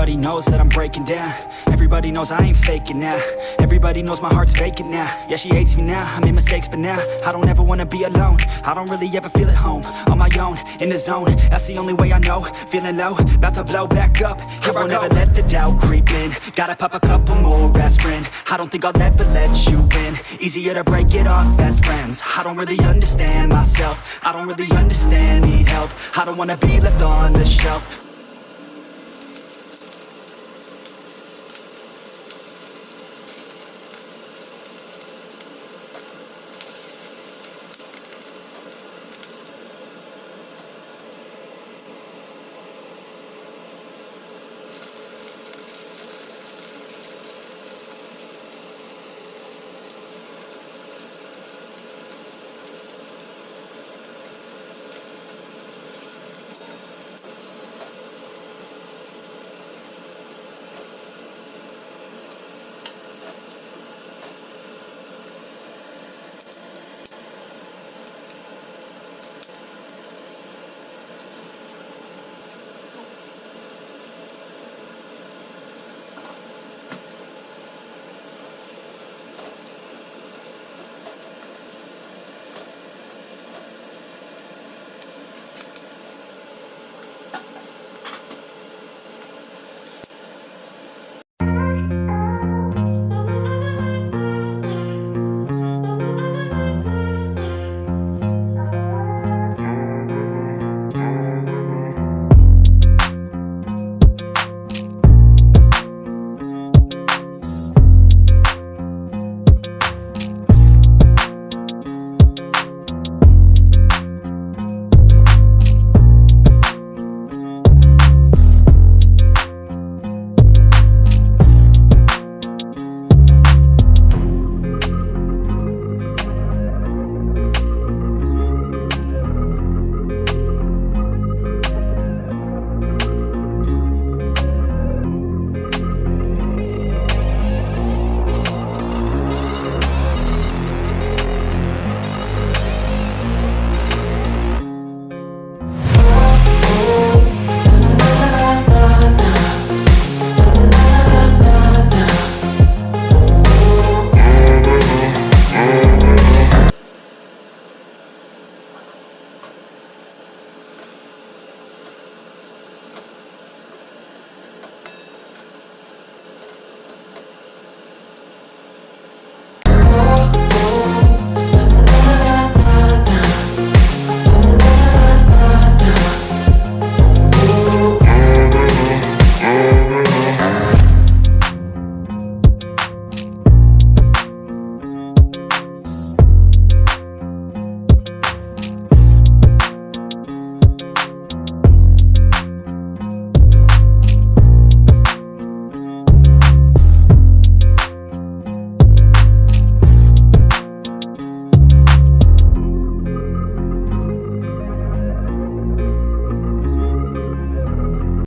Everybody knows that I'm breaking down. Everybody knows I ain't faking now. Everybody knows my heart's vacant now. Yeah, she hates me now, I made mistakes, but now I don't ever wanna be alone. I don't really ever feel at home. On my own, in the zone, that's the only way I know. Feeling low, about to blow back up. Here I won't ever let the doubt creep in. Gotta pop a couple more aspirin. I don't think I'll ever let you in. Easier to break it off best friends. I don't really understand myself. I don't really understand, need help. I don't wanna be left on the shelf.